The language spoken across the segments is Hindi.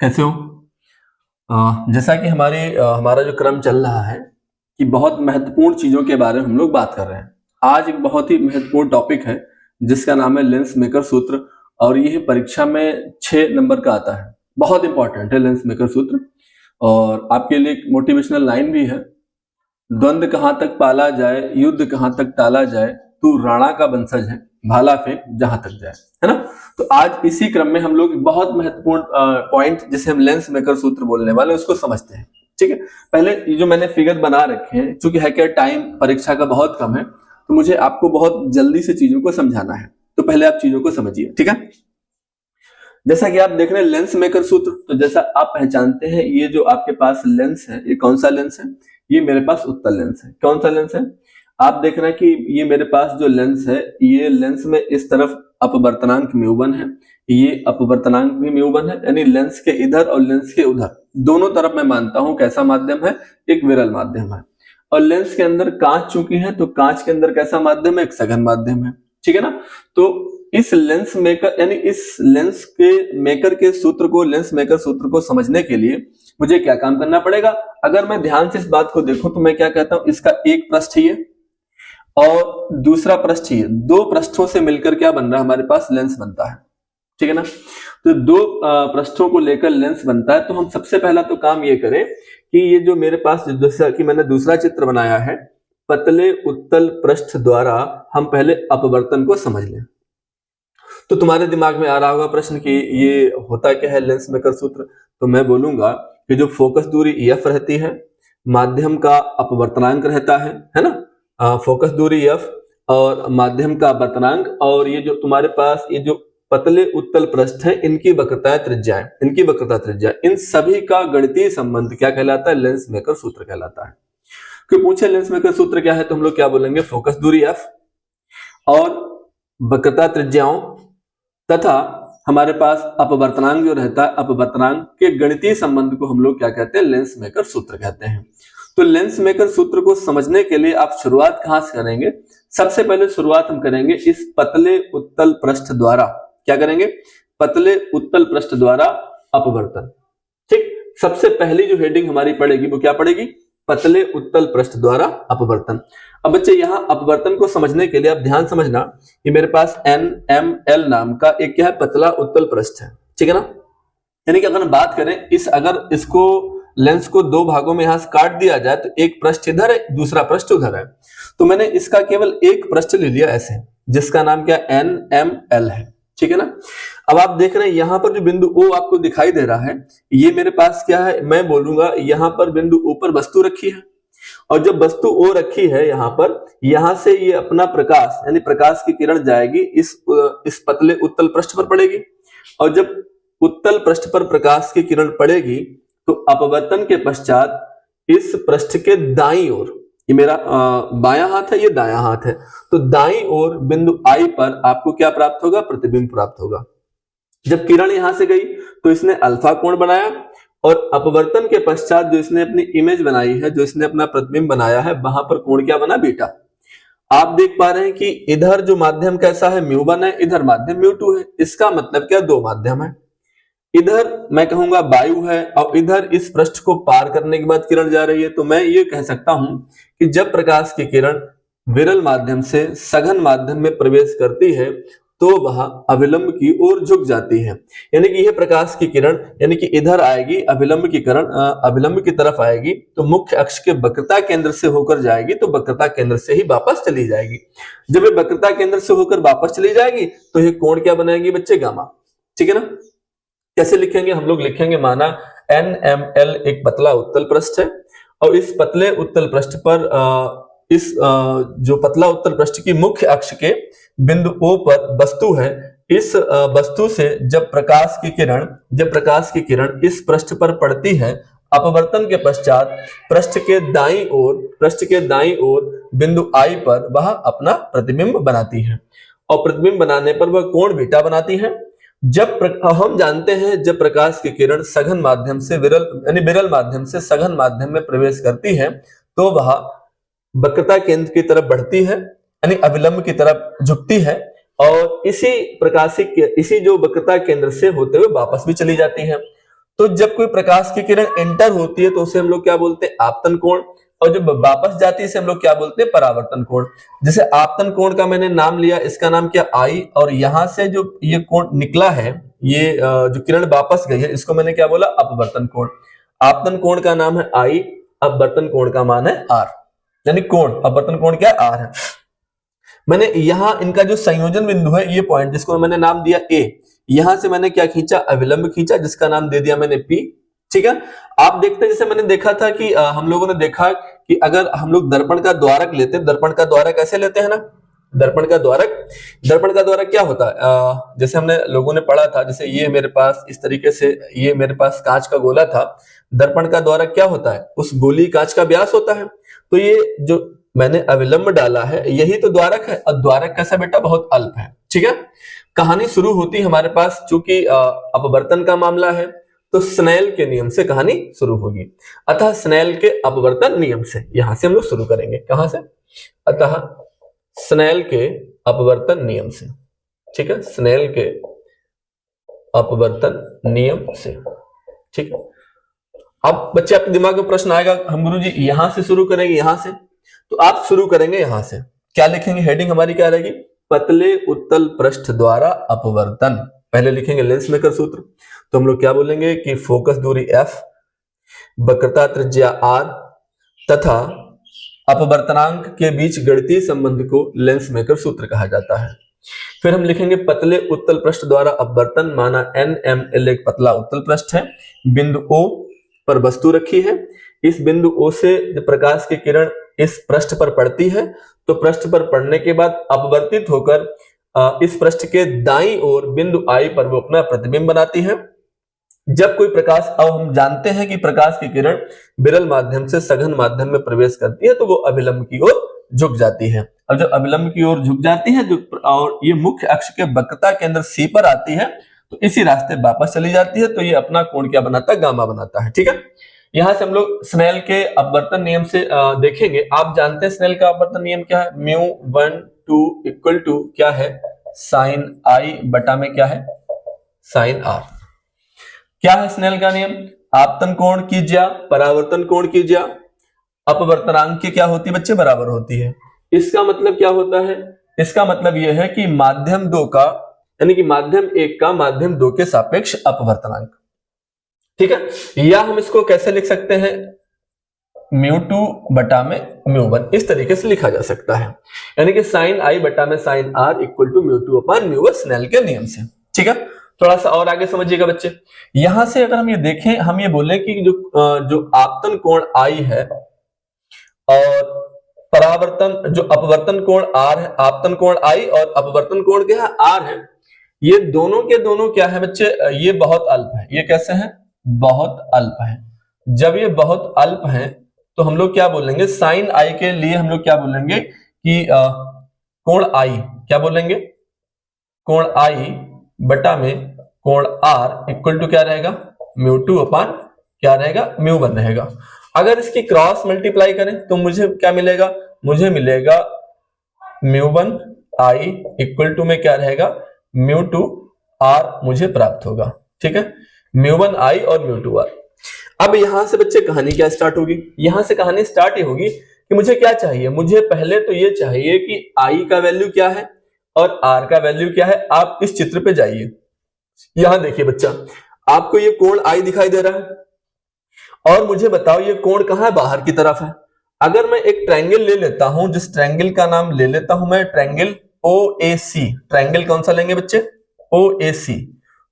कैसे हो? जैसा कि हमारा जो क्रम चल रहा है कि बहुत महत्वपूर्ण चीज़ों के बारे में हम लोग बात कर रहे हैं। आज एक बहुत ही महत्वपूर्ण टॉपिक है जिसका नाम है लेंस मेकर सूत्र और ये परीक्षा में 6 नंबर का आता है। बहुत इंपॉर्टेंट है लेंस मेकर सूत्र और आपके लिए एक मोटिवेशनल लाइन भी है। द्वंद्व कहाँ तक पाला जाए, युद्ध कहाँ तक टाला जाए, तू राणा का वंशज है, भाला फेंक जहां तक जाए, है ना। तो आज इसी क्रम में हम लोग एक बहुत महत्वपूर्ण पॉइंट जिसे हम लेंस मेकर सूत्र बोलने वाले हैं उसको समझते हैं। ठीक है, पहले ये जो मैंने फिगर बना रखे हैं, चूंकि है क्या टाइम परीक्षा का बहुत कम है तो मुझे आपको बहुत जल्दी से चीजों को समझाना है, तो पहले आप चीजों को समझिए। ठीक है, जैसा कि आप देख रहे हैं लेंस मेकर सूत्र, तो जैसा आप पहचानते हैं ये जो आपके पास लेंस है, ये कौन सा लेंस है? ये मेरे पास उत्तल लेंस है। कौन सा लेंस है? आप देख रहे हैं कि ये मेरे पास जो लेंस है, ये लेंस में इस तरफ अपवर्तनांक म्यू1 है, ये अपवर्तनांक भी म्यू1 है, यानी लेंस के इधर और लेंस के उधर दोनों तरफ मैं मानता हूं कैसा माध्यम है? एक विरल माध्यम है। और लेंस के अंदर कांच चूंकि है तो कांच के अंदर कैसा माध्यम है? एक सघन माध्यम है। ठीक है ना। तो इस लेंस मेकर यानी इस लेंस के मेकर के सूत्र को, लेंस मेकर सूत्र को समझने के लिए मुझे क्या काम करना पड़ेगा? अगर मैं ध्यान से इस बात को देखूं तो मैं क्या कहता हूं, इसका एक पृष्ठ ही है और दूसरा पृष्ठ ही है, दो पृष्ठों से मिलकर क्या बन रहा है? हमारे पास लेंस बनता है। ठीक है ना। तो दो पृष्ठों को लेकर लेंस बनता है। तो हम सबसे पहला तो काम ये करें कि ये जो मेरे पास, जैसा कि मैंने दूसरा चित्र बनाया है, पतले उत्तल पृष्ठ द्वारा हम पहले अपवर्तन को समझ लें। तो तुम्हारे दिमाग में आ रहा होगा प्रश्न कि ये होता क्या है लेंस मेकर सूत्र? तो मैं बोलूंगा कि जो फोकस दूरी एफ रहती है, माध्यम का अपवर्तनांक रहता है ना, फोकस दूरी एफ और माध्यम का अपवर्तनांक, और ये जो तुम्हारे पास ये जो पतले उत्तल पृष्ठ है इनकी वक्रता त्रिज्या, इन सभी का गणितीय संबंध क्या कहलाता है? लेंस मेकर सूत्र कहलाता है। क्यों पूछे लेंस मेकर सूत्र क्या है? तो हम लोग क्या बोलेंगे? फोकस दूरी एफ और वक्रता त्रिज्याओं तथा हमारे पास अपवर्तनांक जो रहता है, अपवर्तनांक के गणितीय संबंध को हम लोग क्या कहते हैं? लेंस मेकर सूत्र कहते हैं। तो लेंस मेकर सूत्र को समझने के लिए आप शुरुआत कहां से करेंगे? सबसे पहले शुरुआत हम करेंगे इस पतले उत्तल पृष्ठ द्वारा। क्या करेंगे? पतले उत्तल पृष्ठ द्वारा अपवर्तन। ठीक, सबसे पहली जो हेडिंग हमारी पड़ेगी वो क्या पड़ेगी? पतले उत्तल पृष्ठ द्वारा अपवर्तन। अब बच्चे यहाँ अपवर्तन को समझने के लिए आप ध्यान समझना कि मेरे पास NML नाम का एक क्या है? पतला उत्तल पृष्ठ है। ठीक है ना। यानी कि अगर हम बात करें अगर इसको लेंस को दो भागों में यहां से काट दिया जाए तो एक पृष्ठ इधर है, दूसरा पृष्ठ उधर है। तो मैंने इसका केवल एक पृष्ठ ले लिया ऐसे, जिसका नाम क्या? NML है। ठीक है ना। अब आप देख रहे हैं यहां पर जो बिंदु O आपको दिखाई दे रहा है, ये मेरे पास क्या है? मैं बोलूंगा यहां पर बिंदु O पर वस्तु रखी है, और जब वस्तु O रखी है यहां पर, यहां से ये अपना प्रकाश यानी प्रकाश की किरण जाएगी इस पतले उत्तल पृष्ठ पर पड़ेगी, और जब उत्तल पृष्ठ पर प्रकाश की किरण पड़ेगी तो अपवर्तन के पश्चात इस पृष्ठ के दाईं ओर, ये मेरा बायां हाथ है, ये दायां हाथ है, तो दाईं ओर बिंदु I पर आपको क्या प्राप्त होगा? प्रतिबिंब प्राप्त होगा। जब किरण यहां से गई तो इसने अल्फा कोण बनाया, और अपवर्तन के पश्चात जो इसने अपनी इमेज बनाई है, जो इसने अपना प्रतिबिंब बनाया है, वहां पर कोण क्या बना? बीटा। आप देख पा रहे हैं कि इधर जो माध्यम कैसा है? म्यू1 है, इधर माध्यम म्यू2 है। इसका मतलब क्या? दो माध्यम है। इधर मैं कहूंगा वायु है और इधर इस पृष्ठ को पार करने के बाद किरण जा रही है। तो मैं ये कह सकता हूं कि जब प्रकाश की किरण विरल माध्यम से सघन माध्यम में प्रवेश करती है तो वह अभिलंब की ओर झुक जाती है। यानी कि यह प्रकाश की किरण यानी कि इधर आएगी, अभिलंब की किरण अभिलंब की तरफ आएगी तो मुख्य अक्ष के वक्रता केंद्र से होकर जाएगी, तो वक्रता केंद्र से ही वापस चली जाएगी। जब ये वक्रता केंद्र से होकर वापस चली जाएगी तो ये कोण क्या बनाएगी बच्चे? गामा। ठीक है ना। कैसे लिखेंगे? हम लोग लिखेंगे, माना NML एक पतला उत्तल पृष्ठ है और इस पतले उत्तल पृष्ठ पर जो पतला उत्तल पृष्ठ की मुख्य अक्ष के बिंदु O पर वस्तु है। इस वस्तु से जब प्रकाश की किरण इस पृष्ठ पर पड़ती है, अपवर्तन के पश्चात पृष्ठ के दाईं ओर बिंदु I पर वह अपना प्रतिबिंब बनाती है, और प्रतिबिंब बनाने पर वह कोण बीटा बनाती है। हम जानते हैं जब प्रकाश की किरण सघन माध्यम से विरल माध्यम से सघन माध्यम में प्रवेश करती है तो वह वक्रता केंद्र की तरफ बढ़ती है, यानी अभिलंब की तरफ झुकती है, और इसी जो वक्रता केंद्र से होते हुए वापस भी चली जाती है। तो जब कोई प्रकाश की किरण एंटर होती है तो उसे हम लोग क्या बोलते हैं, आपतन कोण, और जब वापस जाती है इसे हम लोग क्या बोलते हैं, परावर्तन कोण। जैसे आपतन कोण का मैंने नाम लिया, इसका नाम क्या, आई, और यहां से जो ये कोण निकला है, ये जो किरण वापस गई है, इसको मैंने क्या बोला, अपवर्तन कोण। आपतन कोण का नाम है आई, अपवर्तन कोण का मान है आर, यानी कोण, अपवर्तन कोण क्या, आर है। मैंने यहां इनका जो संयोजन बिंदु है, ये पॉइंट जिसको मैंने नाम दिया ए, यहां से मैंने क्या खींचा, अविलंब खींचा, जिसका नाम दे दिया मैंने पी। ठीक है, आप देखते हैं जैसे मैंने देखा था कि हम लोगों ने देखा कि अगर हम लोग दर्पण का द्वारक लेते हैं, दर्पण का द्वारक ऐसे लेते हैं ना, दर्पण का द्वारक क्या होता है, जैसे हमने लोगों ने पढ़ा था, जैसे ये मेरे पास इस तरीके से, ये मेरे पास कांच का गोला था, दर्पण का द्वारक क्या होता है, उस गोली कांच का व्यास होता है। तो ये जो मैंने अविलंब डाला है, यही तो द्वारक है, और द्वारक कैसा बेटा, बहुत अल्प है। ठीक है, कहानी शुरू होती हमारे पास, चूंकि अपवर्तन का मामला है, तो स्नेल के नियम से कहानी शुरू होगी। अतः स्नेल के अपवर्तन नियम से यहां से हम लोग शुरू करेंगे, कहां से, अतः स्नेल के अपवर्तन नियम से। ठीक है, स्नेल के अपवर्तन नियम से। ठीक है, अब बच्चे आपके दिमाग में प्रश्न आएगा, हम गुरुजी यहां से शुरू करेंगे, यहां से, तो आप शुरू करेंगे यहां से। क्या लिखेंगे, हेडिंग हमारी क्या रहेगी, पतले उत्तल पृष्ठ द्वारा अपवर्तन। पहले लिखेंगे लेंस मेकर सूत्र, तो हम लोग क्या बोलेंगे कि फोकस दूरी f, वक्रता त्रिज्या r तथा अपवर्तनांक के बीच गणितीय संबंध को लेंस मेकर सूत्र कहा जाता है। फिर हम लिखेंगे पतले उत्तल पृष्ठ द्वारा अपवर्तन, माना NML एक पतला उत्तल पृष्ठ है, बिंदु O पर वस्तु रखी है, इस बिंदु O से जब प्रकाश की किरण इस पृष्ठ पर पड़ती है, तो पृष्ठ पर पड़ने के बाद अपवर्तित होकर इस पृष्ठ के दाईं ओर बिंदु I पर वो अपना प्रतिबिंब बनाती है। जब कोई प्रकाश, अब हम जानते हैं कि प्रकाश की किरण विरल माध्यम से सघन माध्यम में प्रवेश करती है, तो वो अभिलंब की ओर झुक जाती है। अब जब अभिलंब की ओर झुक जाती है और ये मुख्य अक्ष के वक्रता केंद्र C पर आती है, तो इसी रास्ते वापस चली जाती है, तो ये अपना कोण क्या बनाता है, गामा बनाता है। ठीक है, यहां से हम लोग स्नेल के अपवर्तन नियम से देखेंगे। आप जानते हैं स्नेल का अपवर्तन नियम क्या है, μ1 इक्वल टू क्या है, साइन I बटा में क्या है, साइन R। क्या है स्नेल का नियम, आपतन कोण की ज्या, परावर्तन कोण की ज्या, अपवर्तनांक की क्या होती है बच्चे, बराबर होती है। इसका मतलब क्या होता है, इसका मतलब यह है कि माध्यम 2 का, यानी कि माध्यम 1 का माध्यम 2 के सापेक्ष अपवर्तनांक। ठीक है, या हम इसको कैसे लिख सकते हैं, μ2 बटा में μ1, इस तरीके से लिखा जा सकता है, यानी कि साइन I बटा में sine R equal to μ2 upon μ1 Snell के नियम से। ठीक है, थोड़ा सा और आगे समझिएगा बच्चे। यहां से अगर हम ये देखें, हम ये बोले कि जो आपतन कोण I है और परावर्तन जो अपवर्तन कोण R है, आपतन कोण I और अपवर्तन कोण क्या है, R है, ये दोनों के दोनों क्या है बच्चे, ये बहुत अल्प है। ये कैसे हैं, बहुत अल्प है। जब ये बहुत अल्प है तो हम लोग क्या बोलेंगे, साइन I के लिए हम लोग क्या बोलेंगे कि कोण I, क्या बोलेंगे, कोण I बटा में कोण R इक्वल टू क्या रहेगा, μ2 अपान क्या रहेगा, μ1 रहेगा। अगर इसकी क्रॉस मल्टीप्लाई करें तो मुझे क्या मिलेगा, मुझे मिलेगा μ1 I इक्वल टू में क्या रहेगा, μ2 R मुझे प्राप्त होगा। ठीक है, μ1 I और μ2 R। अब यहां से बच्चे कहानी क्या स्टार्ट होगी, यहां से कहानी स्टार्ट ही होगी कि मुझे क्या चाहिए, मुझे पहले तो ये चाहिए कि I का वैल्यू क्या है और R का वैल्यू क्या है। आप इस चित्र पे जाइए, यहां देखिए बच्चा, आपको ये कोण I दिखाई दे रहा है और मुझे बताओ ये कोण कहां है, बाहर की तरफ है। अगर मैं एक ट्रायंगल ले लेता हूं, जिस ट्रायंगल का नाम ले लेता हूं मैं ट्रायंगल OAC, ट्रायंगल कौन सा लेंगे बच्चे, OAC।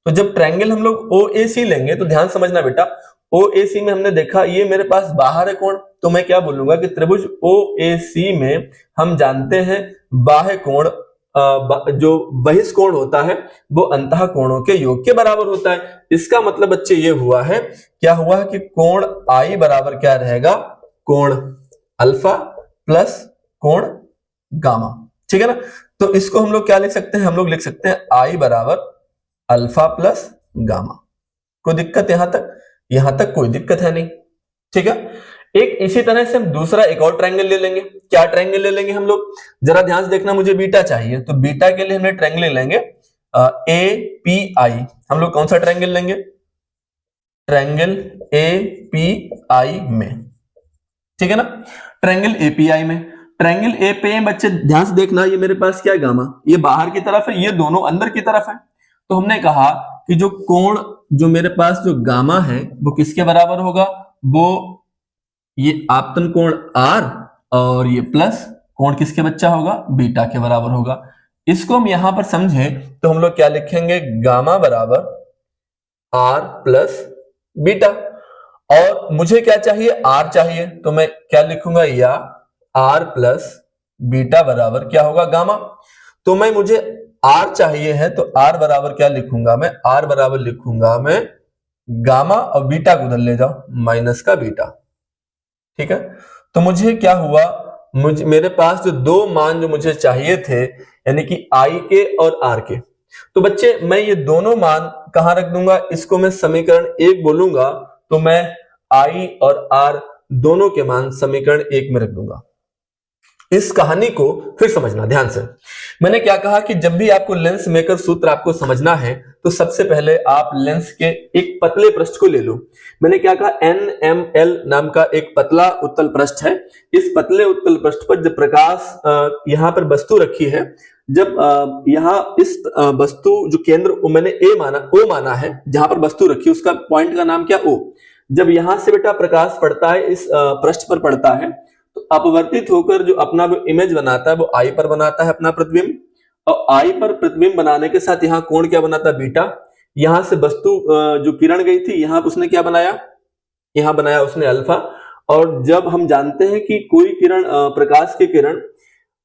तो जब ट्रायंगल हम लोग OAC लेंगे तो ध्यान समझना बेटा, OAC में हमने देखा ये मेरे पास बाहर है कोण, तो मैं क्या बोलूंगा कि त्रिभुज OAC में हम जानते हैं बाह्य कोण, जो बहिष्कोण होता है वो अंतः कोणों के योग के बराबर होता है। इसका मतलब बच्चे ये हुआ है, क्या हुआ है कि कोण I बराबर क्या रहेगा, कोण अल्फा प्लस कोण गामा। ठीक है ना, तो इसको हम लोग क्या लिख सकते हैं, हम लोग लिख सकते हैं I बराबर अल्फा प्लस गामा। कोई दिक्कत यहां तक कोई दिक्कत है नहीं। ठीक है, एक इसी तरह से हम दूसरा एक और ट्रायंगल ले लेंगे। क्या ट्रायंगल ले लेंगे हम लोग, जरा ध्यान से देखना, मुझे बीटा चाहिए, तो बीटा के लिए हमें ट्रायंगल ले लेंगे API। हम लोग कौन सा ट्रायंगल लेंगे, ट्रायंगल एपीआई में, ठीक है ना, ट्रायंगल एपीआई में। ट्रायंगल एपीआई में बच्चे ध्यान से देखना, ये मेरे पास क्या है गामा, ये बाहर की तरफ है, ये दोनों अंदर की तरफ है। तो हमने कहा कि जो कोण जो मेरे पास जो गामा है वो किसके बराबर होगा, वो ये आपतन कोण आर और ये प्लस कोण किसके बच्चा होगा, बीटा के बराबर होगा। इसको हम यहां पर समझे तो हम लोग क्या लिखेंगे, गामा बराबर आर प्लस बीटा। और मुझे क्या चाहिए, आर चाहिए, तो मैं क्या लिखूंगा, या आर प्लस बीटा बराबर क्या होगा, गामा। तो मैं मुझे आर चाहिए है तो आर बराबर क्या लिखूंगा, मैं आर बराबर लिखूंगा मैं गामा, और बीटा को उधर ले जाओ माइनस का बीटा, ठीक है। तो मुझे क्या हुआ, मुझे मेरे पास जो दो मान जो मुझे चाहिए थे, यानी कि आई के और आर के, तो बच्चे मैं ये दोनों मान कहां रख दूंगा, इसको मैं समीकरण एक बोलूंगा, तो मैं आई और आर दोनों के मान समीकरण एक में रख दूंगा। इस कहानी को फिर समझना ध्यान से। मैंने क्या कहा कि जब भी आपको लेंस मेकर सूत्र आपको समझना है तो सबसे पहले आप लेंस के एक पतले पृष्ठ को ले लो। मैंने क्या कहा, NML नाम का एक पतला उत्तल पृष्ठ है। इस पतले उत्तल पृष्ठ पर जब प्रकाश यहां पर वस्तु रखी है, जब यहां इस वस्तु जो केंद्र मैंने O माना है, जहां पर वस्तु रखी है उसका पॉइंट का नाम क्या, O। जब यहां से बेटा प्रकाश पड़ता है, इस पृष्ठ पर पड़ता है, तो अपवर्तित होकर जो अपना इमेज बनाता है वो आई पर बनाता है अपना प्रतिबिंब, और आई पर प्रतिबिंब बनाने के साथ यहाँ कोण क्या बनाता है, बीटा। यहां से वस्तु जो किरण गई थी, यहां उसने क्या बनाया, यहां बनाया उसने अल्फा। और जब हम जानते हैं कि कोई किरण प्रकाश की किरण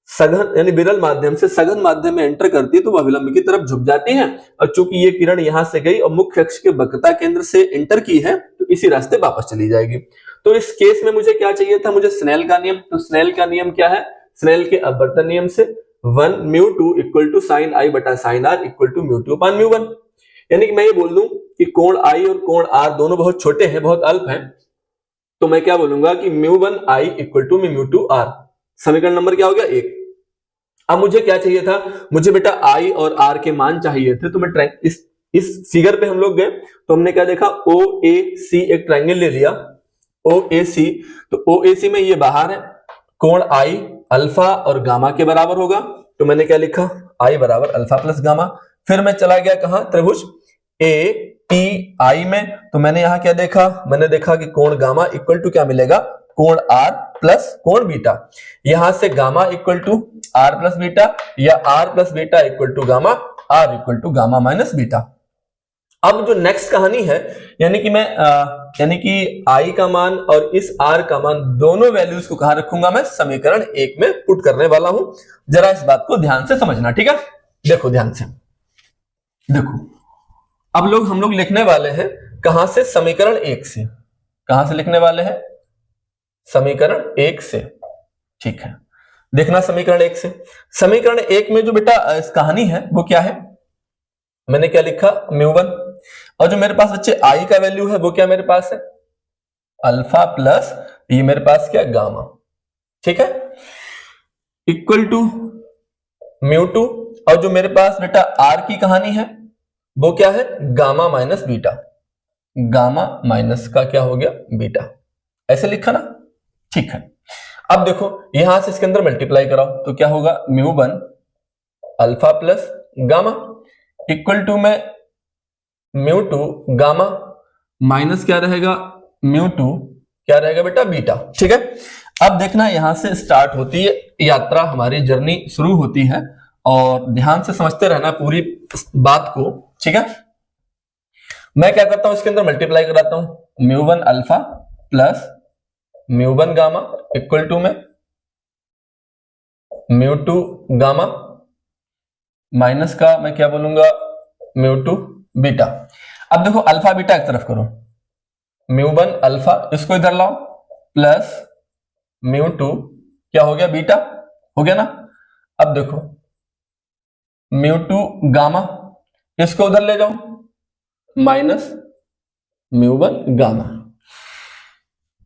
सघन यानी विरल माध्यम से सघन माध्यम में एंटर करती है तो वह विलंब की तरफ झुक जाती है, और चूंकि ये किरण यहां से गई और मुख्य अक्ष के वक्रता केंद्र से एंटर की है तो इसी रास्ते वापस चली जाएगी। तो इस केस में मुझे क्या चाहिए था, मुझे स्नेल का नियम। तो स्नेल का नियम क्या है, स्नेल के अपवर्तन नियम से 1 μ2 इक्वल टू साइन आई बटा साइन आर इक्वल टू μ2 अपान μ1। यानी कि मैं ये बोल दूं कि कोण आई और कोण आर दोनों बहुत छोटे हैं, बहुत अल्प हैं, तो मैं क्या बोलूंगा कि μ1 आई इक्वल टू μ2 आर। समीकरण नंबर क्या हो गया, एक। अब मुझे क्या चाहिए था, मुझे बेटा आई और आर के मान चाहिए थे, तो मैं इस फिगर पे हम लोग गए तो हमने क्या देखा, ओ ए सी एक ट्रायंगल ले लिया, ओ ए सी। तो ओ ए सी में ये बाहर है, कोण आई अल्फा और गामा के बराबर होगा, तो मैंने क्या लिखा, आई बराबर अल्फा प्लस गामा। फिर मैं चला गया कहां, त्रिभुज ए टी आई में, तो मैंने यहां क्या देखा, मैंने देखा कि कोण गामा इक्वल टू क्या मिलेगा, कोण आर प्लस कोण बीटा। यहां से gamma equal to R plus beta, या R plus beta equal to gamma, R equal to gamma minus beta. अब जो नेक्स्ट कहानी है, यानी कि मैं यानी कि आई का मान और इस आर का मान दोनों वैल्यूज को कहां रखूंगा, मैं समीकरण एक में पुट करने वाला हूं। जरा इस बात को ध्यान से समझना, ठीक है। देखो ध्यान से, देखो अब हम लोग लिखने वाले हैं कहां से, समीकरण एक से। कहां से लिखने वाले हैं, समीकरण एक से, ठीक है। देखना समीकरण एक से, समीकरण एक में जो बेटा इस कहानी है वो क्या है, मैंने क्या लिखा, μ1, और जो मेरे पास बच्चे आई का वैल्यू है वो क्या मेरे पास है, अल्फा प्लस ये मेरे पास क्या, गामा, ठीक है, इक्वल टू μ2। और जो मेरे पास बेटा आर की कहानी है वो क्या है, gamma minus beta, gamma minus का क्या हो गया, बीटा। ऐसे लिखा ना, ठीक है। अब देखो यहां से इसके अंदर मल्टीप्लाई कराओ तो क्या होगा, μ1 alpha plus gamma equal to में μ2 गामा माइनस क्या रहेगा, μ2 क्या रहेगा बेटा, बीटा, ठीक है। अब देखना यहां से स्टार्ट होती है यात्रा, हमारी जर्नी शुरू होती है, और ध्यान से समझते रहना पूरी बात को, ठीक है। मैं क्या करता हूं, इसके अंदर मल्टीप्लाई कराता हूं, μ1 alpha plus μ1 gamma equal to में μ2 गामा माइनस का मैं क्या बोलूंगा, μ2 बीटा। अब देखो अल्फा बीटा एक तरफ करो, μ1 अल्फा इसको इधर लाओ प्लस μ2 क्या हो गया, बीटा हो गया ना। अब देखो μ2 गामा इसको उधर ले जाओ माइनस μ1 गामा,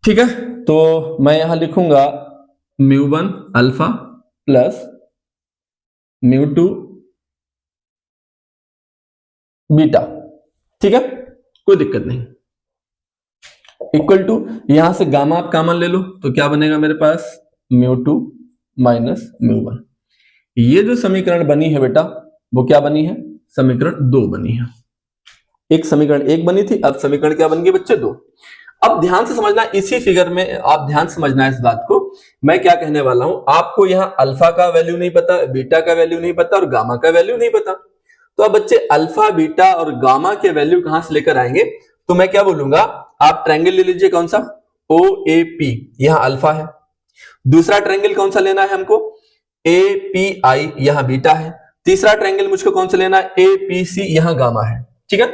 ठीक है। तो मैं यहां लिखूंगा μ1 अल्फा प्लस μ2 बीटा, ठीक है, कोई दिक्कत नहीं। इक्वल टू, यहां से गामा आप कॉमन ले लो तो क्या बनेगा मेरे पास, μ2 माइनस μ1। ये जो समीकरण बनी है बेटा वो क्या बनी है, समीकरण 2 बनी है। एक समीकरण 1 बनी थी, अब समीकरण क्या बन गई बच्चे 2। अब ध्यान से समझना, इसी फिगर में आप ध्यान से समझना इस बात को, मैं क्या कहने वाला हूं। आपको यहां अल्फा का वैल्यू नहीं पता, बीटा का वैल्यू नहीं पता और गामा का वैल्यू नहीं पता, तो अब बच्चे अल्फा बीटा और गामा के वैल्यू कहां से लेकर आएंगे। तो मैं क्या बोलूंगा, आप ट्रायंगल ले लीजिए, कौन सा, ओ ए पी, यहां अल्फा है। दूसरा ट्रायंगल कौन सा लेना है हमको, ए पी आई, यहां बीटा है। तीसरा ट्रायंगल मुझको कौन सा लेना है, ए पी सी, यहां गामा है। ठीक है,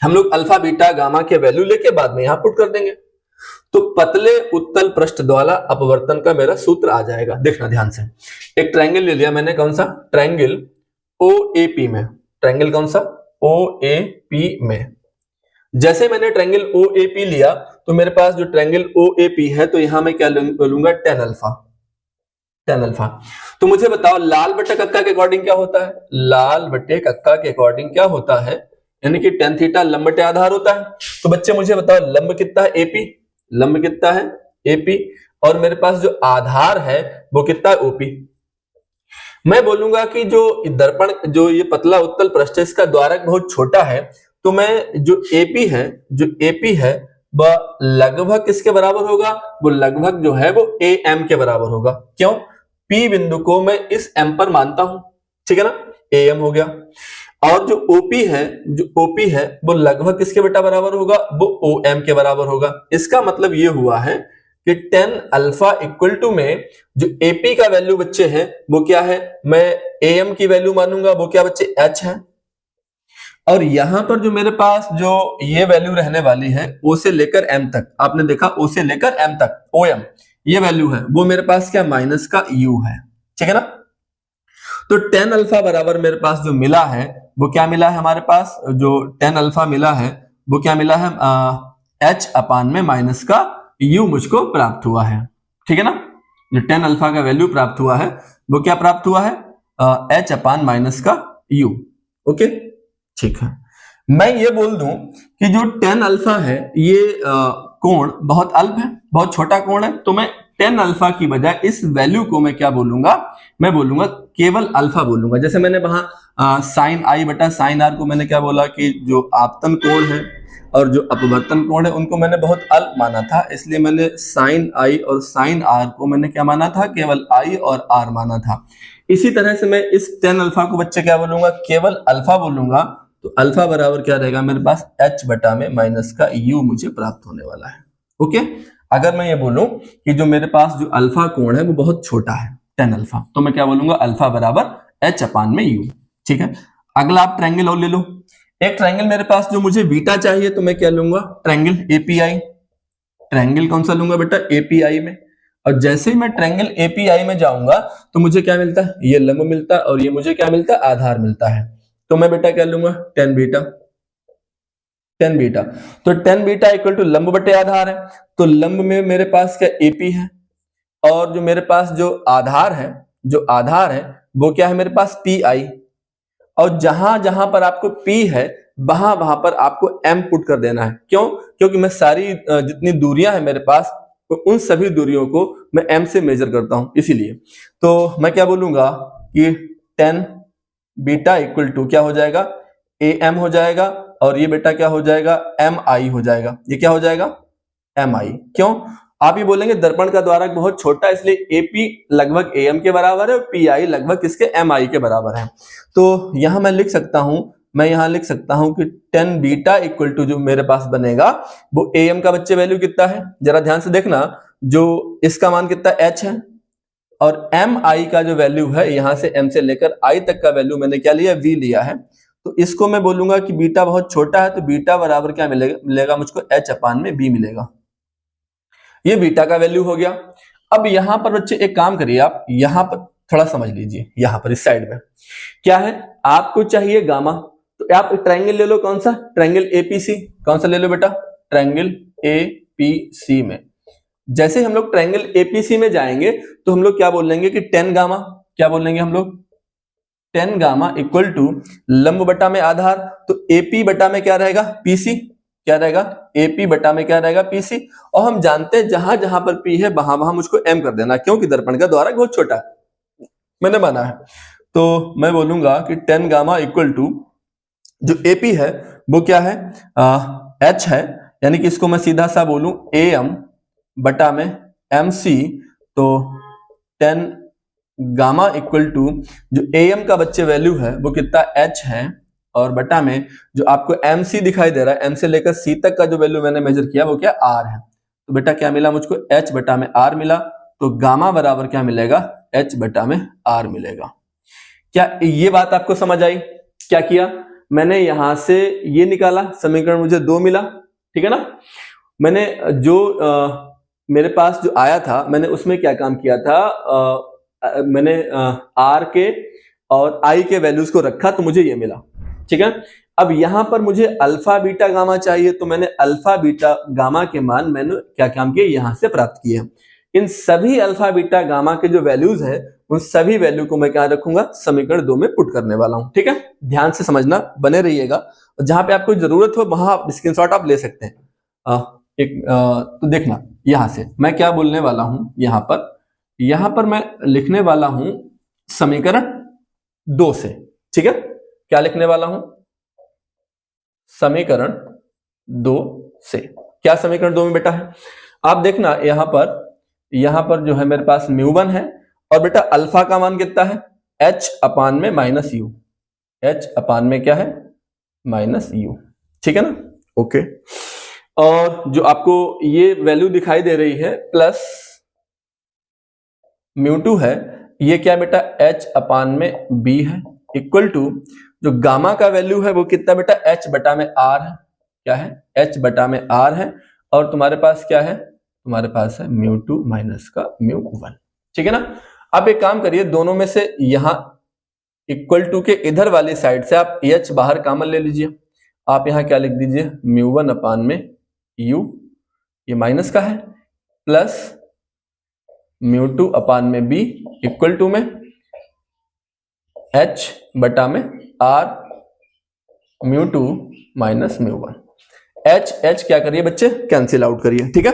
हम लोग अल्फा बीटा गामा के वैल्यू लेके बाद में यहां पुट कर देंगे, तो पतले उत्तल पृष्ठ द्वारा अपवर्तन का मेरा सूत्र आ जाएगा। देखना ध्यान से, एक ट्रायंगल ले लिया मैंने, कौन सा, ट्रायंगल ओ ए पी में, ट्रायंगल कौन सा, ओ ए पी में। जैसे मैंने ट्रायंगल ओ ए पी लिया तो मेरे पास जो ट्रायंगल ओ ए पी है, तो यहां मैं क्या लूंगा, टेन अल्फा, टेन अल्फा। तो मुझे बताओ लाल बटे कक्का के अकॉर्डिंग क्या होता है, लाल बटे कक्का के अकॉर्डिंग क्या होता है, यानी कि टेन थीटा लंब बटे आधार होता है। तो बच्चे मुझे बताओ लंब कितना है, एपी, लंब कितना है एपी, और मेरे पास जो आधार है वो कितना है, ओपी। मैं बोलूंगा कि जो दर्पण, जो ये पतला उत्तल पृष्ठ है, इसका द्वारक बहुत छोटा है, तो मैं जो एपी है, जो एपी है वह लगभग किसके बराबर होगा, वो लगभग जो है वो ए एम के बराबर होगा। क्यों, पी बिंदु को मैं इस एम पर मानता हूं, ठीक है ना, ए एम हो गया। और जो ओपी है, जो ओपी है वो लगभग किसके बेटा बराबर होगा, वो ओ एम के बराबर होगा। इसका मतलब ये हुआ है कि टेन अल्फा इक्वल टू में जो एपी का वैल्यू बच्चे है वो क्या है, मैं एएम की वैल्यू मानूंगा, वो क्या बच्चे, एच है। और यहां पर जो मेरे पास जो ये वैल्यू रहने वाली है, ओ से लेकर एम तक, आपने देखा ओ से लेकर एम तक, ओ एम ये वैल्यू है, वो मेरे पास क्या, माइनस का यू है, ठीक है ना। तो टेन अल्फा बराबर मेरे पास जो मिला है वो क्या मिला है, हमारे पास जो टेन अल्फा मिला है वो क्या मिला है, एच अपान में माइनस का यू मुझको प्राप्त हुआ है, ठीक है ना। जो टेन अल्फा का वैल्यू प्राप्त हुआ है वो क्या प्राप्त हुआ है, एच अपान माइनस का यू। ओके, ठीक है। मैं ये बोल दूं कि जो टेन अल्फा है ये कोण बहुत अल्प है, बहुत छोटा कोण है, तो मैं टेन अल्फा की बजाय इस वैल्यू को मैं क्या बोलूंगा, मैं बोलूंगा केवल अल्फा बोलूंगा। जैसे मैंने वहां साइन आई बटा साइन आर को मैंने क्या बोला कि जो आपतन कोण है और जो अपवर्तन कोण है उनको मैंने बहुत अल्प माना था, इसलिए मैंने साइन आई और साइन आर को मैंने क्या माना था, केवल आई और आर माना था। इसी तरह से मैं इस टेन अल्फा को बच्चे क्या बोलूंगा, केवल अल्फा बोलूंगा। तो अल्फा बराबर क्या रहेगा मेरे पास, एच बटा में माइनस का यू मुझे प्राप्त होने वाला है। ओके, अगर मैं ये बोलूं कि जो मेरे पास जो अल्फा कोण है वो बहुत छोटा है, टेन अल्फा, तो मैं क्या बोलूंगा, अल्फा बराबर एच अपान में यू। ठीक है, अगला आप ट्रायंगल और ले लो। एक ट्रायंगल मेरे पास जो मुझे बीटा चाहिए, तो मैं क्या लूंगा, ट्रायंगल एपीआई। ट्रायंगल कौन सा लूंगा बेटा, एपीआई में। और जैसे ही मैं ट्रायंगल एपीआई में जाऊंगा तो मुझे क्या मिलता है, ये लंब मिलता है और ये मुझे क्या मिलता है, आधार मिलता है। तो मैं बेटा क्या लूंगा, टेन बीटा, टेन बीटा। तो टेन बीटा इक्वल टू लंब बटे आधार है, तो लंब में मेरे पास क्या, एपी है, और जो मेरे पास जो आधार है, जो आधार है वो क्या है मेरे पास, पी आई। और जहां जहां पर आपको पी है वहां वहां पर आपको एम पुट कर देना है। क्यों, क्योंकि मैं सारी जितनी दूरियां हैं मेरे पास, तो उन सभी दूरियों को मैं एम से मेजर करता हूं, इसीलिए। तो मैं क्या बोलूंगा कि टेन बीटा इक्वल टू क्या हो जाएगा, ए एम हो जाएगा, और ये बेटा क्या हो जाएगा, एम आई हो जाएगा। ये क्या हो जाएगा, एम आई। क्यों, आप ये बोलेंगे दर्पण का द्वारक बहुत छोटा, इसलिए एपी लगभग एएम के बराबर है और पीआई लगभग किसके, एमआई के बराबर है। तो यहां मैं लिख सकता हूं, मैं यहां लिख सकता हूं कि टेन बीटा इक्वल टू जो मेरे पास बनेगा वो एएम का बच्चे वैल्यू कितना है, जरा ध्यान से देखना, जो इसका मान कितना एच है, और एम आई का जो वैल्यू है, यहां से एम से लेकर आई तक का वैल्यू मैंने क्या लिया, वी लिया है। तो इसको मैं बोलूंगा कि बीटा बहुत छोटा है, तो बीटा बराबर क्या मिलेगा, मिलेगा मुझको एच अपान में बी मिलेगा। ये बीटा का वैल्यू हो गया। अब यहां पर बच्चे एक काम करिए, आप यहां पर थोड़ा समझ लीजिए, यहां पर इस साइड में क्या है, आपको चाहिए गामा। तो आप ट्रायंगल ले लो, कौन सा, ट्रायंगल एपीसी। कौन सा ले लो बेटा, ट्रायंगल एपीसी में। जैसे हम लोग ट्रायंगल एपीसी में जाएंगे तो हम लोग क्या बोल लेंगे कि टेन गामा, क्या बोल लेंगे हम लोग, टेन गामा इक्वल टू लंब बटा में आधार, तो एपी बटा में क्या रहेगा, पीसी। क्या रहेगा, AP बटा में क्या रहेगा, PC। और हम जानते हैं जहां जहां पर P है वहां वहां मुझको M कर देना, क्योंकि दर्पण का द्वारक बहुत छोटा है, मैंने माना है। तो मैं बोलूंगा कि 10 गामा इक्वल टू जो AP है वो क्या है, H है, यानी कि इसको मैं सीधा सा बोलूं AM बटा में MC। तो 10 गामा इक्वल टू जो AM का बच्चे वैल्यू है वो कितना H है, और बटा में जो आपको MC दिखाई दे रहा है, M से लेकर C तक का जो वैल्यू मैंने मेजर किया वो क्या R है। तो बेटा क्या मिला मुझको, H बटा में R मिला। तो गामा बराबर क्या मिलेगा, H बटा में R मिलेगा। क्या ये बात आपको समझ आई? क्या किया मैंने, यहां से ये निकाला, समीकरण मुझे 2 मिला, ठीक है ना। मैंने जो मेरे पास जो आया था मैंने उसमें क्या काम किया था, मैंने R के और I के वैल्यूज को रखा तो मुझे ये मिला, ठीक है। अब यहां पर मुझे अल्फा बीटा गामा चाहिए, तो मैंने अल्फा बीटा गामा के मान मैंने क्या काम किए, यहां से प्राप्त किए। इन सभी अल्फा बीटा गामा के जो वैल्यूज है उन सभी वैल्यू को मैं क्या रखूंगा, समीकरण 2 में पुट करने वाला हूं, ठीक है। ध्यान से समझना, बने रहिएगा, और जहां पे आपको जरूरत हो वहां आप स्क्रीनशॉट आप ले सकते हैं। तो देखना यहां से मैं क्या बोलने वाला हूं, यहां पर मैं लिखने वाला हूं समीकरण 2 से, ठीक है। क्या लिखने वाला हूं, समीकरण 2 से। क्या समीकरण 2 में बेटा है, आप देखना यहां पर जो है मेरे पास μ1 है, और बेटा अल्फा का मान कितना है, H अपान में माइनस यू, H अपान में क्या है, माइनस यू, ठीक है ना, ओके। और जो आपको ये वैल्यू दिखाई दे रही है प्लस μ2 है, ये क्या बेटा H अपान में B है, इक्वल टू जो गामा का वैल्यू है वो कितना बेटा, H बटा में R है, क्या है, H बटा में R है, और तुम्हारे पास क्या है, तुम्हारे पास है μ2 माइनस का μ1, ठीक है ना। आप एक काम करिए, दोनों में से यहां इक्वल टू के इधर वाली साइड से आप H बाहर कॉमन ले लीजिए, आप यहां क्या लिख दीजिए, μ1 अपान में U, ये माइनस का है, प्लस μ2 अपान में B इक्वल टू में H बटा में R μ2 माइनस μ1। H क्या करिए बच्चे, कैंसिल आउट करिए, ठीक है।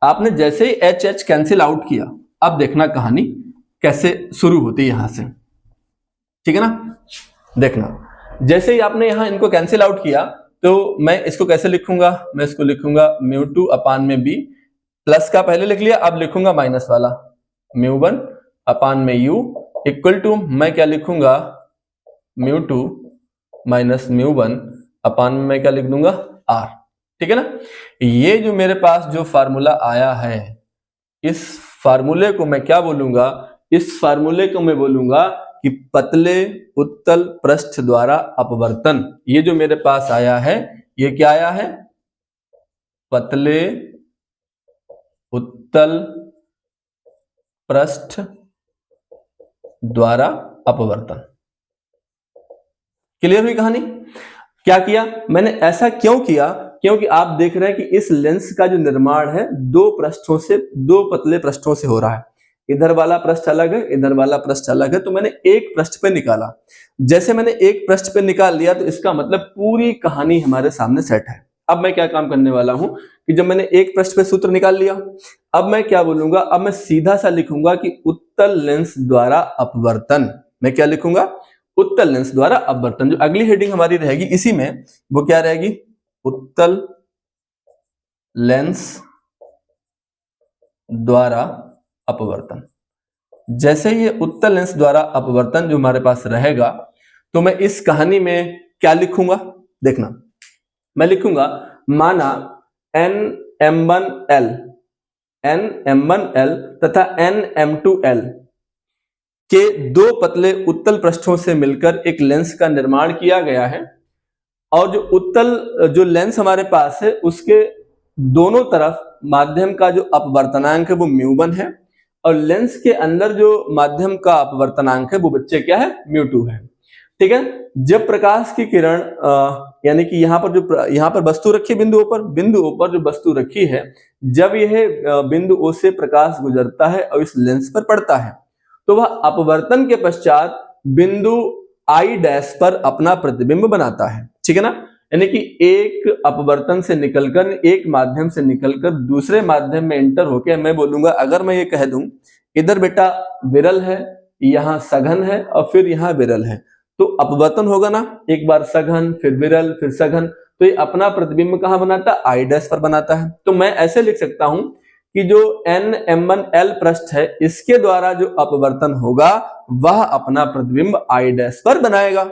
आपने जैसे ही H कैंसिल आउट किया, अब देखना कहानी कैसे शुरू होती है यहां से, ठीक है ना। देखना जैसे ही आपने यहां इनको कैंसिल आउट किया तो मैं इसको कैसे लिखूंगा, मैं इसको लिखूंगा μ2 अपान में B, प्लस का पहले लिख लिया, अब लिखूंगा माइनस वाला μ1 अपान में U इक्वल टू मैं क्या लिखूंगा, μ2 माइनस μ1 अपान में मैं क्या लिख दूंगा, R, ठीक है ना। ये जो मेरे पास जो फार्मूला आया है, इस फार्मूले को मैं क्या बोलूंगा, इस फार्मूले को मैं बोलूंगा कि पतले उत्तल पृष्ठ द्वारा अपवर्तन। ये जो मेरे पास आया है ये क्या आया है, पतले उत्तल पृष्ठ द्वारा अपवर्तन। क्लियर हुई कहानी? क्या किया मैंने, ऐसा क्यों किया, क्योंकि आप देख रहे हैं कि इस लेंस का जो निर्माण है दो पृष्ठों से, दो पतले पृष्ठों से हो रहा है। इधर वाला पृष्ठ अलग है, इधर वाला पृष्ठ अलग है, तो मैंने एक पृष्ठ पे निकाला। जैसे मैंने एक पृष्ठ पे निकाल लिया तो इसका मतलब पूरी कहानी हमारे सामने सेट है। अब मैं क्या काम करने वाला हूं कि जब मैंने एक पृष्ठ पे सूत्र निकाल लिया, अब मैं क्या बोलूंगा, अब मैं सीधा सा लिखूंगा कि उत्तल लेंस द्वारा अपवर्तन। मैं क्या लिखूंगा, उत्तल लेंस द्वारा अपवर्तन। जो अगली हेडिंग हमारी रहेगी इसी में, वो क्या रहेगी, उत्तल लेंस द्वारा अपवर्तन। जैसे ये उत्तल लेंस द्वारा अपवर्तन जो हमारे पास रहेगा, तो मैं इस कहानी में क्या लिखूंगा, देखना मैं लिखूंगा माना NM1L तथा NM2L के दो पतले उत्तल पृष्ठों से मिलकर एक लेंस का निर्माण किया गया है, और जो लेंस हमारे पास है उसके दोनों तरफ माध्यम का जो अपवर्तनांक है वो μ1 है, और लेंस के अंदर जो माध्यम का अपवर्तनांक है वो बच्चे क्या है, μ2 है, ठीक है। जब प्रकाश की किरण यानी कि यहाँ पर वस्तु रखी, बिंदु O पर जो वस्तु रखी है, जब यह बिंदु O से प्रकाश गुजरता है और इस लेंस पर पड़ता है, तो वह अपवर्तन के पश्चात बिंदु I डैश पर अपना प्रतिबिंब बनाता है, ठीक है ना। यानी कि एक अपवर्तन से निकलकर, एक माध्यम से निकलकर दूसरे माध्यम में एंटर होके मैं बोलूंगा, अगर मैं ये कह दूं इधर बेटा विरल है, यहाँ सघन है और फिर यहाँ विरल है, तो अपवर्तन होगा ना, एक बार सघन फिर विरल फिर सघन, तो ये अपना प्रतिबिंब कहाँ बनाता है, आई डैश पर बनाता है। तो मैं ऐसे लिख सकता हूं कि जो NM1L पृष्ठ है इसके द्वारा जो अपवर्तन होगा वह अपना प्रतिबिंब आई डैश पर बनाएगा,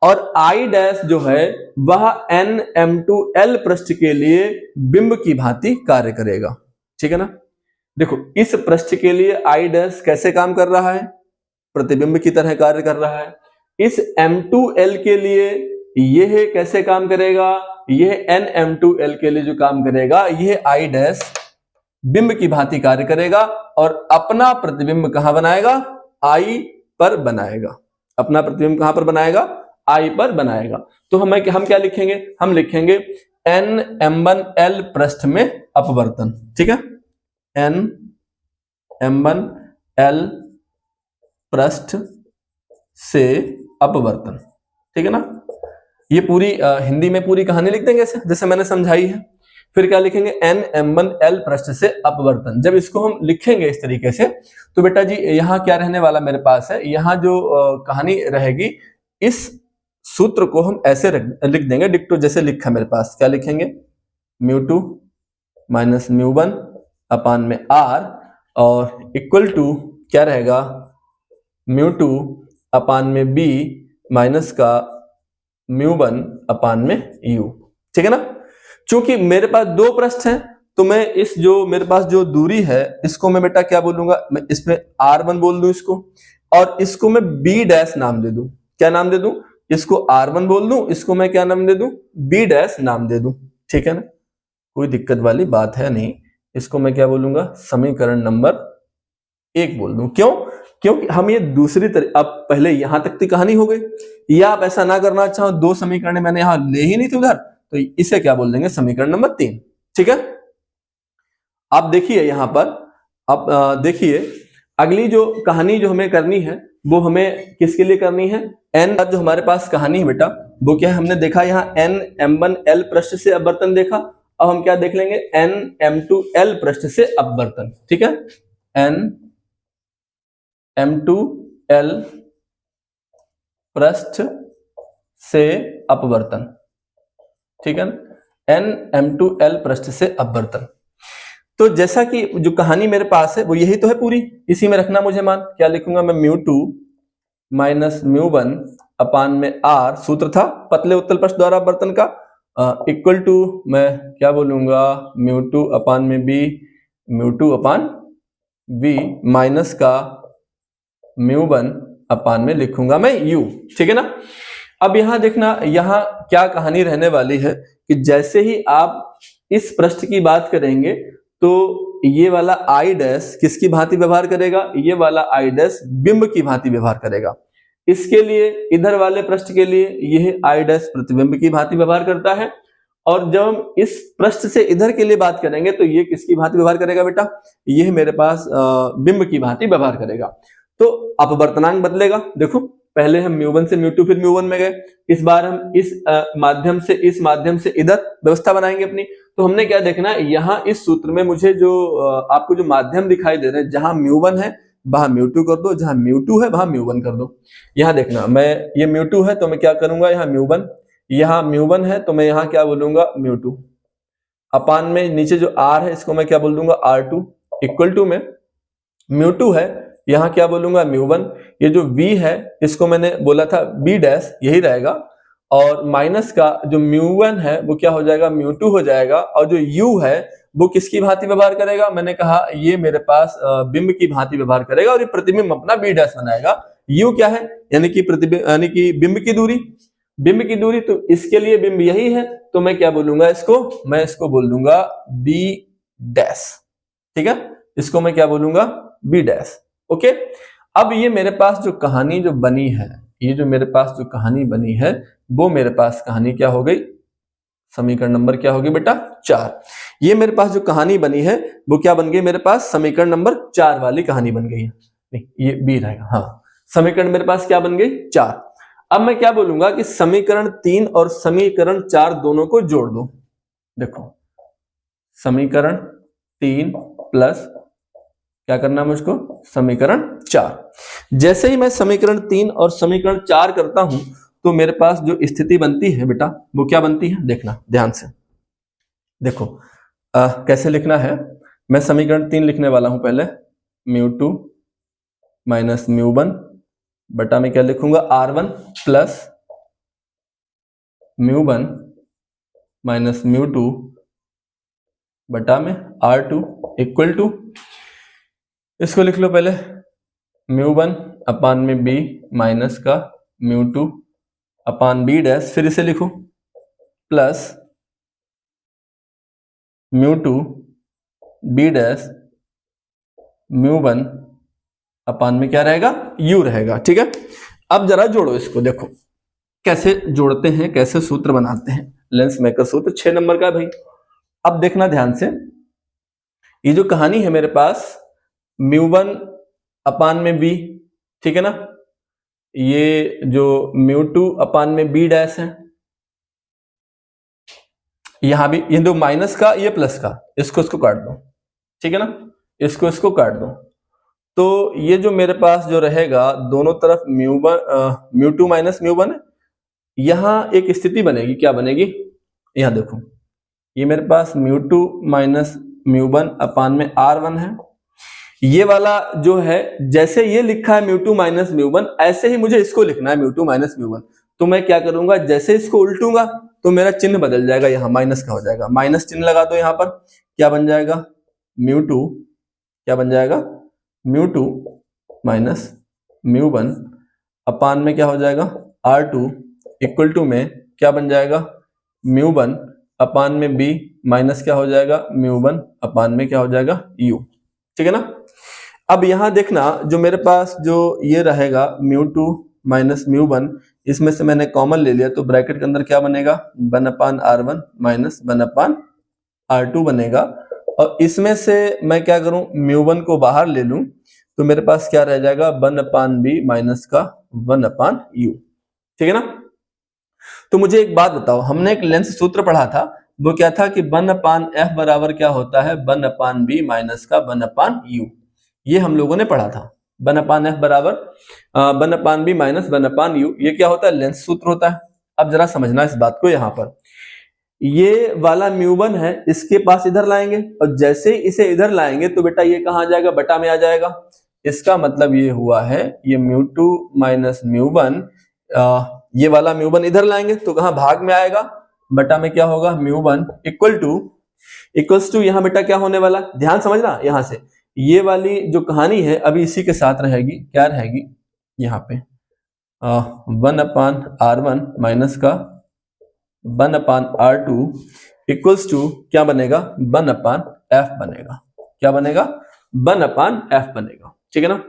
और आई डैश जो है वह NM2L पृष्ठ के लिए बिंब की भांति कार्य करेगा। ठीक है ना। देखो इस पृष्ठ के लिए आई डैश कैसे काम कर रहा है, प्रतिबिंब की तरह कार्य कर रहा है। इस M2L के लिए यह कैसे काम करेगा, यह NM2L के लिए जो काम करेगा यह आई डैश बिंब की भांति कार्य करेगा और अपना प्रतिबिंब कहां बनाएगा, आई पर बनाएगा। अपना प्रतिबिंब कहां पर बनाएगा, आई पर बनाएगा। तो हम क्या लिखेंगे, हम लिखेंगे NM1L पृष्ठ में अपवर्तन। ठीक है, NM1L पृष्ठ से अपवर्तन। ठीक है ना। ये पूरी हिंदी में पूरी कहानी लिख देंगे जैसे मैंने समझाई है। फिर क्या लिखेंगे, NM1L पृष्ठ से अपवर्तन। जब इसको हम लिखेंगे इस तरीके से तो बेटा जी यहाँ क्या रहने वाला मेरे पास है, यहाँ जो कहानी रहेगी इस सूत्र को हम ऐसे लिख देंगे डिक्टो जैसे लिखा मेरे पास। क्या लिखेंगे, μ2 माइनस μ1 अपान में R और इक्वल टू क्या रहेगा, μ2 अपान में B माइनस का μ1 अपान में U। ठीक है ना। चूंकि मेरे पास दो पृष्ठ हैं तो मैं इस जो मेरे पास जो दूरी है इसको मैं बेटा क्या बोलूंगा, मैं इसमें R1 बोल दूं इसको, और इसको मैं B डैश नाम दे दूं। क्या नाम दे दूं, इसको R1 बोल दूं, इसको मैं क्या नाम दे दूं, B डैश नाम दे दूं। ठीक है ना, कोई दिक्कत वाली बात है नहीं। इसको मैं क्या बोलूंगा, समीकरण नंबर 1 बोल दूं। क्यों, क्योंकि हम ये दूसरी तरह, अब पहले यहां तक की कहानी हो गई, या आप ऐसा ना करना चाहो, दो समीकरण मैंने यहां ले ही नहीं थी उधर, तो इसे क्या बोल देंगे, समीकरण नंबर 3। ठीक है। आप देखिए यहां पर, अब देखिए अगली जो कहानी जो हमें करनी है वो हमें किसके लिए करनी है, n जो हमारे पास कहानी है बेटा वो क्या है, हमने देखा यहाँ NM1L पृष्ठ से अपवर्तन देखा। अब हम क्या देख लेंगे, NM2L पृष्ठ से अपवर्तन। ठीक है, NM2L पृष्ठ से अपवर्तन। ठीक है, NM2L पृष्ठ से अपवर्तन। तो जैसा कि जो कहानी मेरे पास है वो यही तो है पूरी, इसी में रखना मुझे मान। क्या लिखूंगा मैं, μ2 माइनस μ1 अपान में R, सूत्र था पतले उत्तल पृष्ठ द्वारा अपवर्तन का, इक्वल टू मैं क्या बोलूंगा, μ2 अपान में B, μ2 अपान B माइनस का μ1 अपान में लिखूंगा मैं U। ठीक है ना। अब यहां देखना, यहां क्या कहानी रहने वाली है कि जैसे ही आप इस पृष्ठ की बात करेंगे तो ये वाला आई डैश किसकी भांति व्यवहार करेगा, ये वाला आई डैश बिंब की भांति व्यवहार करेगा। इसके लिए इधर वाले पृष्ठ के लिए यह आई डैश प्रतिबिंब की भांति व्यवहार करता है, और जब हम इस पृष्ठ से इधर के लिए बात करेंगे तो ये किसकी भांति व्यवहार करेगा बेटा, यह मेरे पास बिंब की भांति व्यवहार करेगा। तो अपवर्तनांक बदलेगा। देखो पहले हम μ1 से μ2 फिर μ1 में गए, इस बार हम इस माध्यम से इधर व्यवस्था बनाएंगे अपनी। तो हमने क्या देखना है, यहाँ इस सूत्र में मुझे जो आपको जो माध्यम दिखाई दे रहे हैं, जहां μ1 है वहां μ2 कर दो, जहां μ2 है वहां μ1 कर दो। यहाँ देखना, मैं ये μ2 है तो मैं क्या करूंगा, यहाँ μ1, यहाँ μ1 है तो मैं यहाँ क्या बोलूंगा, μ2 अपान में नीचे जो R है इसको मैं क्या बोल दूंगा, R2, इक्वल टू में μ2 है, यहाँ क्या बोलूंगा, μ1, ये जो V है इसको मैंने बोला था B डैश, यही रहेगा, और माइनस का जो μ1 है वो क्या हो जाएगा, μ2 हो जाएगा, और जो U है वो किसकी भांति व्यवहार करेगा, मैंने कहा ये मेरे पास बिंब की भांति व्यवहार करेगा और ये प्रतिबिंब अपना B डैश बनाएगा। U क्या है, यानी कि प्रतिबिंब, यानी कि बिंब की दूरी, बिंब की दूरी, तो इसके लिए बिंब यही है, तो मैं क्या बोलूंगा इसको, मैं इसको बोल दूंगा B डैश। ठीक है, इसको मैं क्या बोलूंगा, B डैश। ओके। अब ये मेरे पास जो कहानी जो बनी है, ये जो मेरे पास जो कहानी बनी है वो मेरे पास कहानी क्या हो गई, समीकरण नंबर क्या होगी बेटा, 4। ये मेरे पास जो कहानी बनी है वो क्या बन गई, मेरे पास समीकरण नंबर 4 वाली कहानी बन गई है। नहीं, ये बी रहेगा, हाँ, समीकरण मेरे पास क्या बन गई, 4। अब मैं क्या बोलूंगा कि समीकरण 3 और समीकरण 4 दोनों को जोड़ दो। देखो समीकरण 3 प्लस क्या करना है मुझको, समीकरण 4। जैसे ही मैं समीकरण 3 और समीकरण 4 करता हूं तो मेरे पास जो स्थिति बनती है बेटा वो क्या बनती है, देखना ध्यान से। देखो कैसे लिखना है, मैं समीकरण 3 लिखने वाला हूं पहले, μ2 माइनस μ1 बटा में क्या लिखूंगा, r1 प्लस μ1 माइनस μ2 बटा में r2 इक्वल टू, इसको लिख लो पहले μ1 अपान में b माइनस का μ2 अपान b डैश, फिर इसे लिखो प्लस μ2 b डैश μ1 अपान में क्या रहेगा, u रहेगा। ठीक है, अब जरा जोड़ो इसको, देखो कैसे जोड़ते हैं, कैसे सूत्र बनाते हैं। लेंस मेकर सूत्र 6 नंबर का है भाई। अब देखना ध्यान से, ये जो कहानी है मेरे पास μ1 अपान में b, ठीक है ना, ये जो μ2 अपान में b डैश है, यहां भी ये दो माइनस का ये प्लस का, इसको काट दो, ठीक है ना, इसको काट दो, तो ये जो मेरे पास जो रहेगा दोनों तरफ μ2 माइनस μ1, यहां एक स्थिति बनेगी, क्या बनेगी, यहां देखो ये मेरे पास μ2 माइनस μ1 अपान में r1 है, ये वाला जो है जैसे ये लिखा है μ2 माइनस μ1, ऐसे ही मुझे इसको लिखना है μ2 माइनस μ1। तो मैं क्या करूंगा, जैसे इसको उल्टूंगा तो मेरा चिन्ह बदल जाएगा, यहाँ माइनस का हो जाएगा, माइनस चिन्ह लगा दो, यहाँ पर क्या बन जाएगा μ2, क्या बन जाएगा μ2 माइनस μ1 अपान में क्या हो जाएगा r2 इक्वल टू में क्या बन जाएगा μ1 अपान में b माइनस क्या हो जाएगा μ1 अपान में क्या हो जाएगा u। ठीक है ना। अब यहां देखना जो मेरे पास जो ये रहेगा μ2 माइनस μ1, इसमें से मैंने कॉमन ले लिया तो ब्रैकेट के अंदर क्या बनेगा 1 upon r1 minus 1 upon r2 बनेगा, और इसमें से मैं क्या करूं μ1 को बाहर ले लूं तो मेरे पास क्या रह जाएगा 1 अपान b माइनस का 1 अपान u। ठीक है ना। तो मुझे एक बात बताओ, हमने एक लेंस सूत्र पढ़ा था, वो क्या था कि 1 अपान f बराबर क्या होता है 1 अपान b माइनस का 1 अपान u, ये हम लोगों ने पढ़ा था। 1 अपान f बराबर 1 अपान b माइनस 1 अपान u, ये क्या होता है लेंस सूत्र होता है। अब जरा समझना इस बात को, यहाँ पर ये वाला μ1 है, इसके पास इधर लाएंगे और जैसे ही इसे इधर लाएंगे तो बेटा ये कहाँ आ जाएगा, बटा में आ जाएगा। इसका मतलब ये हुआ है ये μ2 माइनस μ1, ये वाला μ1 इधर लाएंगे तो कहाँ भाग में आएगा, बटा में क्या होगा μ1 इक्वल्स टू यहाँ बेटा क्या होने वाला, ध्यान समझना, यहाँ से ये वाली जो कहानी है अभी इसी के साथ रहेगी, क्या रहेगी यहाँ पे 1 अपान r1 माइनस का 1 अपान r2 इक्वल्स टू क्या बनेगा 1 अपान f बनेगा, क्या बनेगा 1 अपान f बनेगा। ठीक है ना।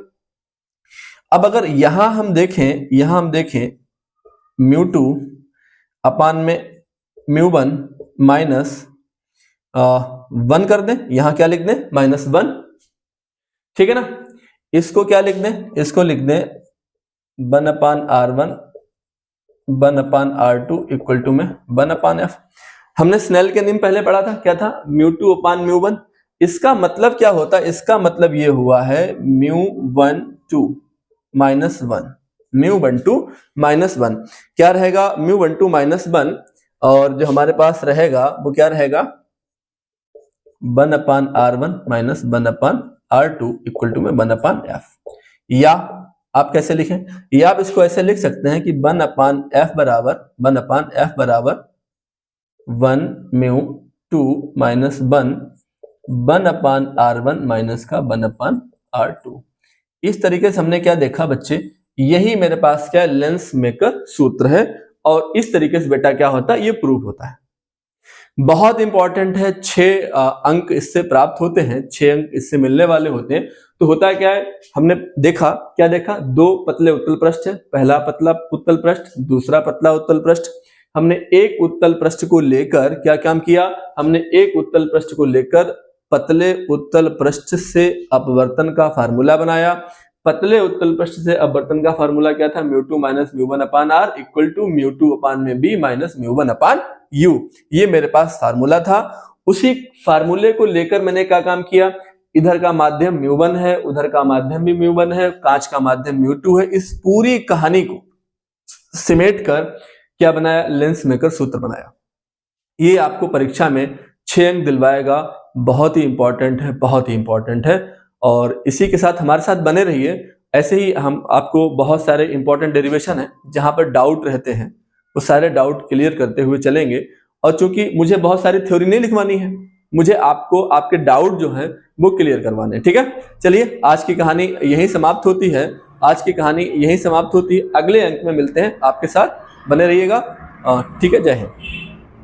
अब अगर यहां हम देखें μ2 अपान में μ1 माइनस 1 कर दें, यहां क्या लिख दें -1, ठीक है ना। इसको क्या लिख दें, इसको लिख दें 1 upon r1 1 upon r2 equal to में 1 अपान f। हमने स्नेल के नियम पहले पढ़ा था, क्या था μ2 अपान μ1, इसका मतलब क्या होता है, इसका मतलब ये हुआ है μ12 माइनस 1, μ12 माइनस 1 क्या रहेगा μ12 माइनस 1, और जो हमारे पास रहेगा वो क्या रहेगा 1 upon r1 minus 1 upon r2 equal to में 1 अपान f। या आप कैसे लिखें, या आप इसको ऐसे लिख सकते हैं कि 1 अपान f बराबर 1 μ2 माइनस 1 अपान r1 माइनस का 1 अपान r2। इस तरीके से हमने क्या देखा बच्चे, यही मेरे पास क्या लेंस मेकर सूत्र है, और इस तरीके से बेटा क्या होता है ये प्रूफ होता है। बहुत इंपॉर्टेंट है, 6 अंक इससे प्राप्त होते हैं, 6 अंक इससे मिलने वाले होते हैं। तो होता है क्या है, हमने देखा, क्या देखा, 2 पतले उत्तल पृष्ठ है, पहला पतला उत्तल पृष्ठ, दूसरा पतला उत्तल पृष्ठ। हमने एक उत्तल पृष्ठ को लेकर क्या काम किया, हमने एक उत्तल पृष्ठ को लेकर पतले उत्तल पृष्ठ से अपवर्तन का फार्मूला बनाया, पतले उत्तल पृष्ठ से अपवर्तन का फार्मूला क्या था, μ2 minus μ1 upon R equal to μ2 upon में b माइनस μ1 अपान u। ये मेरे पास फार्मूला था। उसी फार्मूले को लेकर मैंने क्या काम किया, इधर का माध्यम μ1 है, उधर का माध्यम भी μ1 है, कांच का माध्यम μ2 है। इस पूरी कहानी को सिमेट कर क्या बनाया, लेंस मेकर सूत्र बनाया। ये आपको परीक्षा में 6 अंक दिलवाएगा। बहुत ही इंपॉर्टेंट है, बहुत ही इंपॉर्टेंट है। और इसी के साथ हमारे साथ बने रहिए। ऐसे ही हम आपको बहुत सारे इंपॉर्टेंट डेरिवेशन है जहां पर डाउट रहते हैं, वो सारे डाउट क्लियर करते हुए चलेंगे। और चूंकि मुझे बहुत सारी थ्योरी नहीं लिखवानी है, मुझे आपको आपके डाउट जो है वो क्लियर करवाने हैं, ठीक है। चलिए, आज की कहानी यहीं समाप्त होती है। आज की कहानी यहीं समाप्त होती है। अगले अंक में मिलते हैं, आपके साथ बने रहिएगा। ठीक है, जय हिंद।